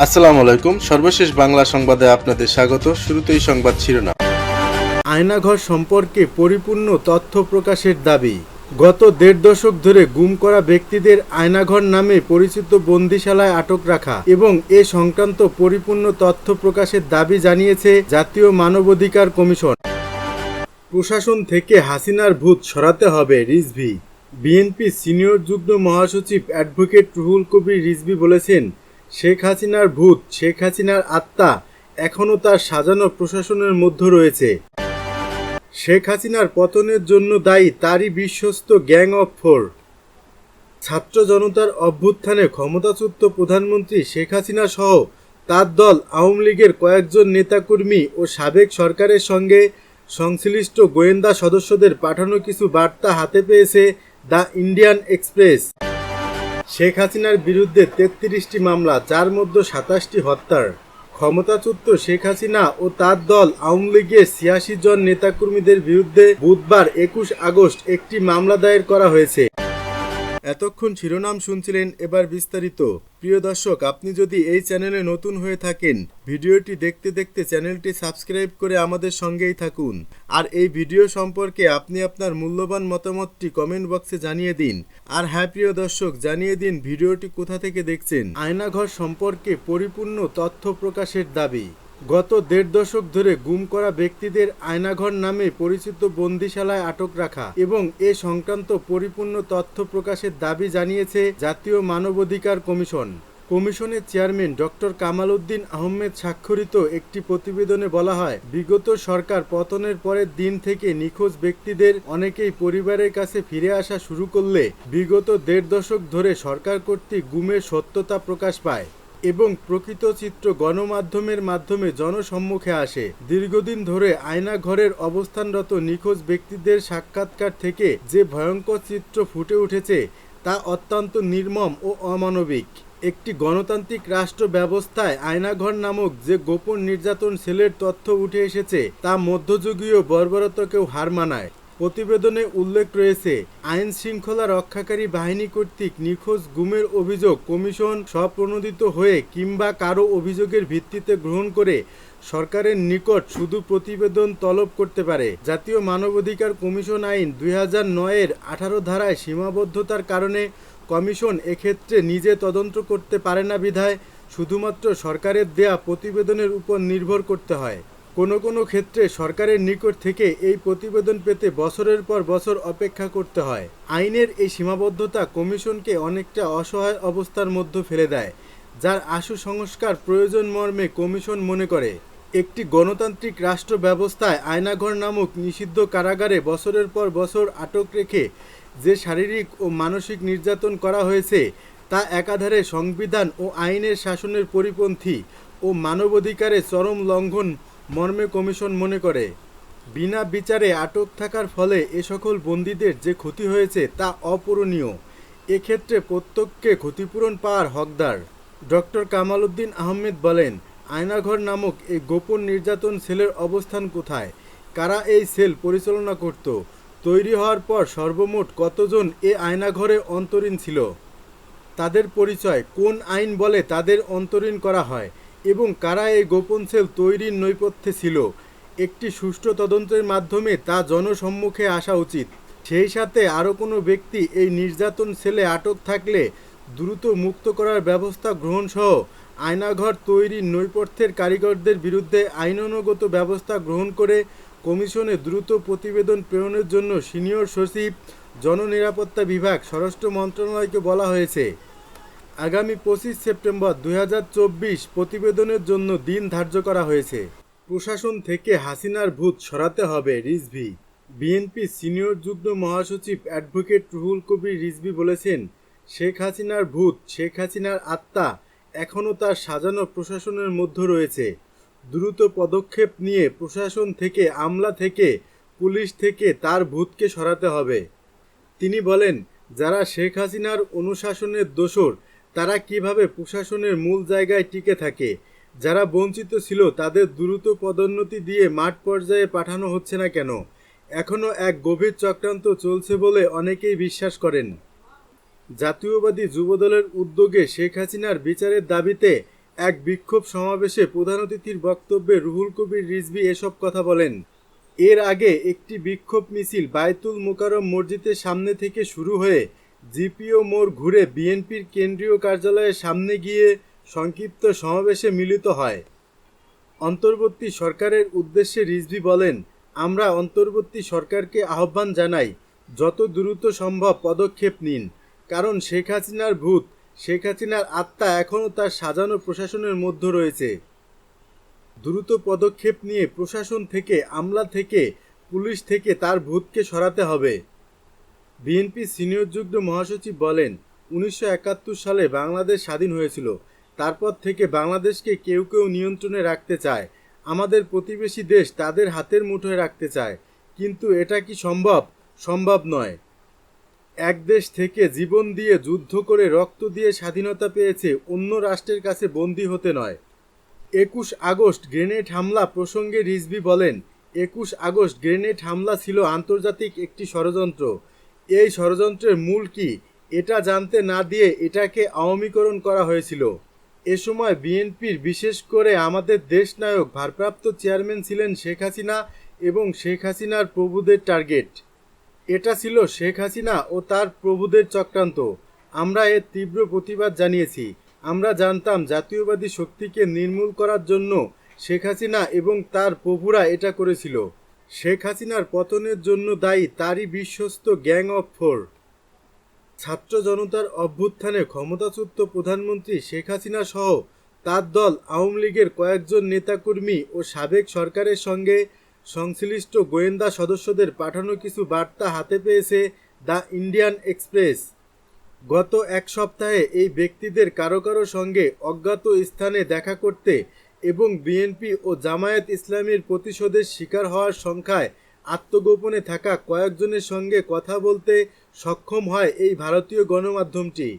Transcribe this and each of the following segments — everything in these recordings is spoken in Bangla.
আসসালামু আলাইকুম। সর্বশেষ বাংলা সংবাদে আপনাদের স্বাগত। শুরুতেই সংবাদ শিরোনাম। আয়নাঘর সম্পর্কে পরিপূর্ণ তথ্য প্রকাশের দাবি। গত দেড় দশক ধরে গুম করা ব্যক্তিদের আয়নাঘর নামে পরিচিত বন্দিশালায় আটক রাখা এবং এ সংক্রান্ত পরিপূর্ণ তথ্য প্রকাশের দাবি জানিয়েছে জাতীয় মানবাধিকার কমিশন। প্রশাসন থেকে হাসিনার ভূত সরাতে হবে, রিজভী। বিএনপি সিনিয়র যুগ্ম মহাসচিব অ্যাডভোকেট রুহুল কবির রিজভী বলেছেন, শেখ হাসিনার ভূত, শেখ হাসিনার আত্মা এখনও তার সাজানো প্রশাসনের মধ্যে রয়েছে। শেখ হাসিনার পতনের জন্য দায়ী তারই বিশ্বস্ত গ্যাং অফ ফোর। ছাত্র জনতার অভ্যুত্থানে ক্ষমতাচ্যুত প্রধানমন্ত্রী শেখ হাসিনা সহ তার দল আওয়ামী লীগের কয়েকজন নেতাকর্মী ও সাবেক সরকারের সঙ্গে সংশ্লিষ্ট গোয়েন্দা সদস্যদের পাঠানো কিছু বার্তা হাতে পেয়েছে দ্য ইন্ডিয়ান এক্সপ্রেস। শেখ হাসিনার বিরুদ্ধে ৩৩টি মামলা, যার মধ্যে ২৭টি হত্যার। ক্ষমতাচ্যুত শেখ হাসিনা ও তার দল আওয়ামী লীগের ৮৬ জন নেতাকর্মীদের বিরুদ্ধে বুধবার ২১ আগস্ট একটি মামলা দায়ের করা হয়েছে। এতক্ষণ শিরোনাম শুনছিলেন, এবার বিস্তারিত। প্রিয় দর্শক, আপনি যদি এই চ্যানেলে নতুন হয়ে থাকেন, ভিডিওটি দেখতে দেখতে চ্যানেলটি সাবস্ক্রাইব করে আমাদের সঙ্গেই থাকুন। আর এই ভিডিও সম্পর্কে আপনি আপনার মূল্যবান মতামতটি কমেন্ট বক্সে জানিয়ে দিন। আর হ্যাঁ প্রিয় দর্শক, জানিয়ে দিন ভিডিওটি কোথা থেকে দেখছেন। আয়নাঘর সম্পর্কে পরিপূর্ণ তথ্য প্রকাশের দাবি। গত দেড় দশক ধরে গুম করা ব্যক্তিদের আয়নাঘর নামে পরিচিত বন্দিশালায় আটক রাখা এবং এ সংক্রান্ত পরিপূর্ণ তথ্য প্রকাশের দাবি জানিয়েছে জাতীয় মানবাধিকার কমিশন। কমিশনের চেয়ারম্যান ডক্টর কামাল উদ্দিন আহমেদ স্বাক্ষরিত একটি প্রতিবেদনে বলা হয়, বিগত সরকার পতনের পরের দিন থেকে নিখোঁজ ব্যক্তিদের অনেকেই পরিবারের কাছে ফিরে আসা শুরু করলে বিগত দেড় দশক ধরে সরকার কর্তৃক গুমের সত্যতা প্রকাশ পায় এবং প্রকৃত চিত্র গণমাধ্যমের মাধ্যমে জনসম্মুখে আসে। দীর্ঘদিন ধরে আয়নাঘরের অবস্থানরত নিখোঁজ ব্যক্তিদের সাক্ষাৎকার থেকে যে ভয়ঙ্কর চিত্র ফুটে উঠেছে তা অত্যন্ত নির্মম ও অমানবিক। একটি গণতান্ত্রিক রাষ্ট্র ব্যবস্থায় আয়নাঘর নামক যে গোপন নির্যাতন সেলের তথ্য উঠে এসেছে তা মধ্যযুগীয় বর্বরতাকেও হার মানায়। প্রতিবেদনে উল্লেখ রয়েছে, আইন শৃঙ্খলা রক্ষাকারী বাহিনী কর্তৃক নিখোঁজ গুমের অভিযোগ কমিশন স্বপ্রণোদিত হয়ে কিংবা কারো অভিযোগের ভিত্তিতে গ্রহণ করে সরকারের নিকট শুধু প্রতিবেদন তলব করতে পারে। জাতীয় মানবাধিকার কমিশন আইন ২০০৯-এর ১৮ ধারায় সীমাবদ্ধতার কারণে কমিশন এক্ষেত্রে নিজে তদন্ত করতে পারে না বিধায় শুধুমাত্র সরকারের দেয়া প্রতিবেদনের উপর নির্ভর করতে হয়। কোনো ক্ষেত্রে সরকারের নিকট থেকে এই প্রতিবেদন পেতে বছরের পর বছর অপেক্ষা করতে হয়। আইনের এই সীমাবদ্ধতা কমিশনকে অনেকটা অসহায় অবস্থার মধ্যে ফেলে দেয়, যার আশু সংস্কার প্রয়োজন মর্মে কমিশন মনে করে। একটি গণতান্ত্রিক রাষ্ট্র ব্যবস্থায় আয়নাঘর নামক নিষিদ্ধ কারাগারে বছরের পর বছর আটক রেখে যে শারীরিক ও মানসিক নির্যাতন করা হয়েছে তা একাধারে সংবিধান ও আইনের শাসনের পরিপন্থী ও মানবাধিকারের চরম লঙ্ঘন মর্মে কমিশন মনে করে। বিনা বিচারে আটক থাকার ফলে এ সকল বন্দীদের যে ক্ষতি হয়েছে তা অপূরণীয়। এক্ষেত্রে প্রত্যেককে ক্ষতিপূরণ পাওয়ার হকদার। ডক্টর কামাল উদ্দিন আহমেদ বলেন, আয়নাঘর নামক এই গোপন নির্যাতন সেলের অবস্থান কোথায়, কারা এই সেল পরিচালনা করত, তৈরি হওয়ার পর সর্বমোট কতজন এ আয়নাঘরে অন্তরীণ ছিল, তাদের পরিচয়, কোন আইন বলে তাদের অন্তরীণ করা হয় এবং কারা এই গোপন সেল তৈরির নেপথ্যে ছিল, একটি সুষ্ঠু তদন্তের মাধ্যমে তা জনসম্মুখে আসা উচিত। সেই সাথে আরও কোনো ব্যক্তি এই নির্যাতন সেলে আটক থাকলে দ্রুত মুক্ত করার ব্যবস্থা গ্রহণসহ আয়নাঘর তৈরির নেপথ্যের কারিগরদের বিরুদ্ধে আইনানুগত ব্যবস্থা গ্রহণ করে কমিশনে দ্রুত প্রতিবেদন প্রেরণের জন্য সিনিয়র সচিব, জননিরাপত্তা বিভাগ, স্বরাষ্ট্র মন্ত্রণালয়কে বলা হয়েছে। আগামী ২৫ সেপ্টেম্বর ২০২৪ প্রতিবেদনের জন্য দিন ধার্য করা হয়েছে। প্রশাসন থেকে হাসিনার ভূত সরাতে হবে, রিজভী। বিএনপি সিনিয়র যুগ্ম মহাসচিব অ্যাডভোকেট রুহুল কবির রিজভী বলেছেন, শেখ হাসিনার ভূত, শেখ হাসিনার আত্মা এখনও তার সাজানো প্রশাসনের মধ্যে রয়েছে। দ্রুত পদক্ষেপ নিয়ে প্রশাসন থেকে, আমলা থেকে, পুলিশ থেকে তার ভূতকে সরাতে হবে। তিনি বলেন, যারা শেখ হাসিনার অনুশাসনের দোসর তারা কিভাবে প্রশাসনের মূল জায়গায় টিকে থাকে, যারা বঞ্চিত ছিল তাদের দ্রুত পদোন্নতি দিয়ে মাঠ পর্যায়ে পাঠানো হচ্ছে না কেন, এখনও এক গভীর চক্রান্ত চলছে বলে অনেকেই বিশ্বাস করেন। জাতীয়বাদী যুবদলের উদ্যোগে শেখ হাসিনার বিচারের দাবিতে এক বিক্ষোভ সমাবেশে প্রধান অতিথির বক্তব্যে রুহুল কবির রিজভী এসব কথা বলেন। এর আগে একটি বিক্ষোভ মিছিল বায়তুল মোকাররম মসজিদের সামনে থেকে শুরু হয়ে জিপিও মোড় ঘুরে বিএনপির কেন্দ্রীয় কার্যালয়ের সামনে গিয়ে সংক্ষিপ্ত সমাবেশে মিলিত হয়। অন্তর্বর্তী সরকারের উদ্দেশ্যে রিজভী বলেন, আমরা অন্তর্বর্তী সরকারকে আহ্বান জানাই, যত দ্রুত সম্ভব পদক্ষেপ নিন, কারণ শেখ হাসিনার ভূত, শেখ হাসিনার আত্মা এখনও তার সাজানো প্রশাসনের মধ্যে রয়েছে। দ্রুত পদক্ষেপ নিয়ে প্রশাসন থেকে, আমলা থেকে, পুলিশ থেকে তার ভূতকে সরাতে হবে। বিএনপি সিনিয়র যুগ্ম মহাসচিব বলেন, 1971 সালে বাংলাদেশ স্বাধীন হয়েছিল। তারপর থেকে বাংলাদেশকে কেউ কেউ নিয়ন্ত্রণে রাখতে চায়। আমাদের প্রতিবেশী দেশ তাদের হাতের মুঠোয় রাখতে চায়, কিন্তু এটা কি সম্ভব? সম্ভব নয়। এক দেশ থেকে জীবন দিয়ে, যুদ্ধ করে, রক্ত দিয়ে স্বাধীনতা পেয়েছে, অন্য রাষ্ট্রের কাছে বন্দী হতে নয়। 21 আগস্ট গ্রেনেড হামলা প্রসঙ্গে রিজভী বলেন, 21 আগস্ট গ্রেনেড হামলা ছিল আন্তর্জাতিক একটি ষড়যন্ত্র। এই ষড়যন্ত্রের মূল কি, এটা জানতে না দিয়ে এটাকে আওয়ামীকরণ করা হয়েছিল। এ সময় বিএনপির, বিশেষ করে আমাদের দেশনায়ক ভারপ্রাপ্ত চেয়ারম্যান ছিলেন শেখ হাসিনা এবং শেখ হাসিনার প্রভুদের টার্গেট। এটা ছিল শেখ হাসিনা ও তার প্রভুদের চক্রান্ত। আমরা এর তীব্র প্রতিবাদ জানিয়েছি। আমরা জানতাম জাতীয়বাদী শক্তিকে নির্মূল করার জন্য শেখ হাসিনা এবং তার প্রভুরা এটা করেছিল। শেখ হাসিনার পতনের জন্য দায়ী তারই বিশ্বস্ত গ্যাং অফ ফোর। ছাত্র জনতার অভ্যুত্থানে ক্ষমতাচ্যুত প্রধানমন্ত্রী শেখ হাসিনা সহ তার দল আওয়ামী লীগের কয়েকজন নেতাকর্মী ও সাবেক সরকারের সঙ্গে সংশ্লিষ্ট গোয়েন্দা সদস্যদের পাঠানো কিছু বার্তা হাতে পেয়েছে দ্য ইন্ডিয়ান এক্সপ্রেস। গত এক সপ্তাহে এই ব্যক্তিদের কারো কারো সঙ্গে অজ্ঞাত স্থানে দেখা করতে এবং বিএনপি ও জামায়াত ইসলামীর প্রতিশোধের শিকার হওয়ার সংখ্যায় আত্মগোপনে থাকা কয়েকজনের সঙ্গে কথা বলতে সক্ষম হয় এই ভারতীয় গণমাধ্যমটি।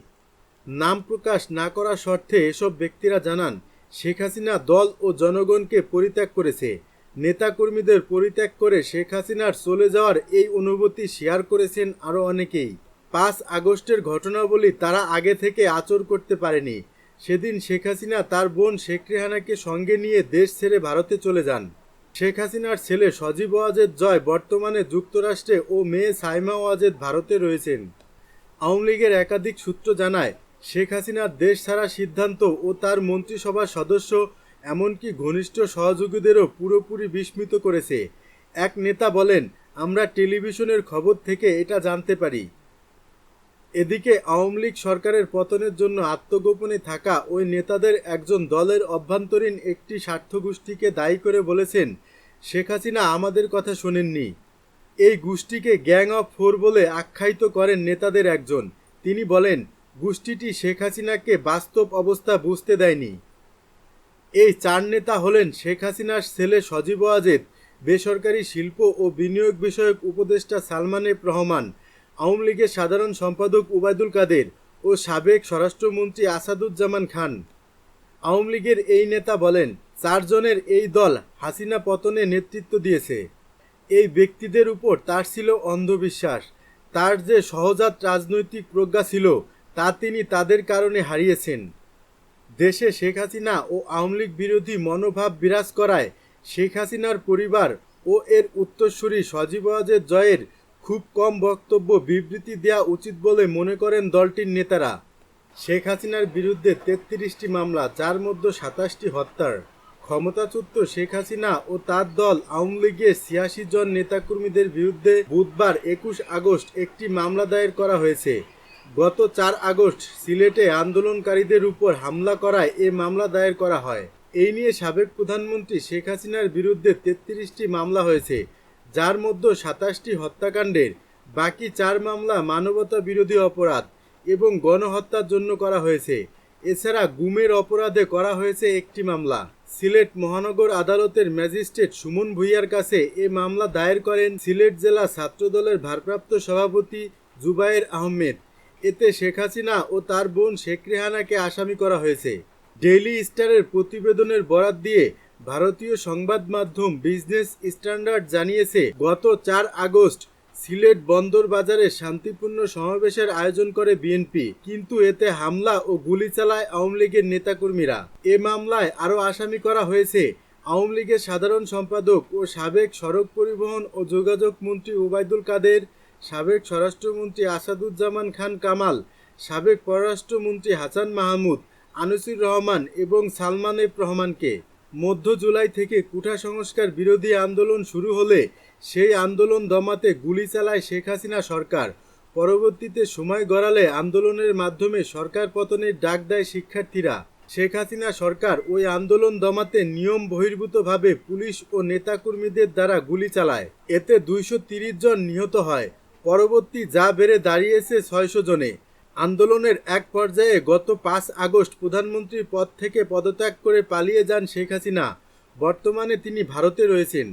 নাম প্রকাশ না করার শর্তে এসব ব্যক্তিরা জানান, শেখ হাসিনা দল ও জনগণকে পরিত্যাগ করেছে। নেতাকর্মীদের পরিত্যাগ করে শেখ হাসিনার চলে যাওয়ার এই অনুভূতি শেয়ার করেছেন আরও অনেকেই। 5 আগস্টের ঘটনাবলী তারা আগে থেকে আঁচড় করতে পারেনি। সেদিন শেখ হাসিনা তার বোন শেখ রেহানাকে সঙ্গে নিয়ে দেশ ছেড়ে ভারতে চলে যান। শেখ হাসিনার ছেলে সজীব ওয়াজেদ জয় বর্তমানে যুক্তরাষ্ট্রে ও মেয়ে সাইমা ওয়াজেদ ভারতে রয়েছেন। আওয়ামী লীগের একাধিক সূত্র জানায়, শেখ হাসিনার দেশ ছাড়ার সিদ্ধান্ত ও তার মন্ত্রিসভার সদস্য এমনকি ঘনিষ্ঠ সহযোগীদেরও পুরোপুরি বিস্মিত করেছে। এক নেতা বলেন, আমরা টেলিভিশনের খবর থেকে এটা জানতে পারি। এদিকে আওয়ামী লীগ সরকারের পতনের জন্য আত্মগোপনে থাকা ওই নেতাদের একজন দলের অভ্যন্তরীণ একটি স্বার্থগোষ্ঠীকে দায়ী করে বলেছেন, শেখ হাসিনা আমাদের কথা শোনেননি। এই গোষ্ঠীকে গ্যাং অফ ফোর বলে আখ্যায়িত করেন নেতাদের একজন। তিনি বলেন, গোষ্ঠীটি শেখ হাসিনাকে বাস্তব অবস্থা বুঝতে দেয়নি। এই 4 নেতা হলেন শেখ হাসিনার ছেলে সজীব ওয়াজেদ, বেসরকারি শিল্প ও বিনিয়োগ বিষয়ক উপদেষ্টা সালমান এফ রহমান, আওয়ামী লীগের সাধারণ সম্পাদক ওবায়দুল কাদের ও সাবেক স্বরাষ্ট্রমন্ত্রী আসাদুজ্জামান খান। আওয়ামী লীগের এই নেতা বলেন, 4 জনের এই দল হাসিনা পতনে নেতৃত্ব দিয়েছে। এই ব্যক্তিদের উপর তার ছিল অন্ধবিশ্বাস। তার যে সহজাত রাজনৈতিক প্রজ্ঞা ছিল তা তিনি তাদের কারণে হারিয়েছেন। দেশে শেখ হাসিনা ও আওয়ামী লীগ বিরোধী মনোভাব বিরাজ করায় শেখ হাসিনার পরিবার ও এর উত্তরসূরি সজীব ওয়াজেদ জয়ের খুব কম বক্তব্য বিবৃতি দেওয়া উচিত বলে মনে করেন দলটির নেতারা। শেখ হাসিনার বিরুদ্ধে 33টি মামলা, যার মধ্যে 27টি হত্যার। ক্ষমতাচ্যুত শেখ হাসিনা ও তার দল আওয়ামী লীগের 86 জন নেতাকর্মীদের বিরুদ্ধে বুধবার 21 আগস্ট একটি মামলা দায়ের করা হয়েছে। গত 4 আগস্ট সিলেটে আন্দোলনকারীদের উপর হামলা করায় এ মামলা দায়ের করা হয়। এই নিয়ে সাবেক প্রধানমন্ত্রী শেখ হাসিনার বিরুদ্ধে 33টি মামলা হয়েছে, যার মধ্যে 27টি হত্যাকাণ্ডের। বাকি 4 মামলা মানবতা বিরোধী অপরাধ এবং গণহত্যার জন্য করা হয়েছে। এছাড়া গুমের অপরাধে করা হয়েছে একটি মামলা। সিলেট মহানগর আদালতের ম্যাজিস্ট্রেট সুমন ভূঁইয়ার কাছে এ মামলা দায়ের করেন সিলেট জেলা ছাত্রদলের ভারপ্রাপ্ত সভাপতি জুবায়ের আহমেদ। এতে শেখ হাসিনা ও তার বোন শেখ রেহানাকে আসামি করা হয়েছে। ডেইলি স্টারের প্রতিবেদনের বরাত দিয়ে ভারতীয় সংবাদ মাধ্যম বিজনেস স্ট্যান্ডার্ড জানিয়েছে, গত 4 আগস্ট সিলেট বন্দর বাজারে শান্তিপূর্ণ সমাবেশের আয়োজন করে বিএনপি, কিন্তু এতে হামলা ও গুলি চালায় আওয়ামী লীগের নেতাকর্মীরা। এ মামলায় আরও আসামি করা হয়েছে আওয়ামী লীগের সাধারণ সম্পাদক ও সাবেক সড়ক পরিবহন ও যোগাযোগ মন্ত্রী ওবায়দুল কাদের, সাবেক স্বরাষ্ট্রমন্ত্রী আসাদুজ্জামান খান কামাল, সাবেক পররাষ্ট্রমন্ত্রী হাসান মাহমুদ, আনিসুর রহমান এবং সালমান এফ রহমানকে। মধ্য জুলাই থেকে কোটা সংস্কার বিরোধী আন্দোলন শুরু হলে সেই আন্দোলন দমাতে গুলি চালায় শেখ হাসিনা সরকার। পরবর্তীতে সময় গড়ালে আন্দোলনের মাধ্যমে সরকার পতনের ডাক দেয় শিক্ষার্থীরা। শেখ হাসিনা সরকার ওই আন্দোলন দমাতে নিয়ম বহির্ভূতভাবে পুলিশ ও নেতাকর্মীদের দ্বারা গুলি চালায়। এতে 230 জন নিহত হয়। পরবর্তী যা বেড়ে দাঁড়িয়েছে 600 জনে। আন্দোলনের এক পর্যায়ে গত 5 আগস্ট প্রধানমন্ত্রীর পদ থেকে পদত্যাগ করে পালিয়ে যান শেখ হাসিনা। বর্তমানে তিনি ভারতে রয়েছেন।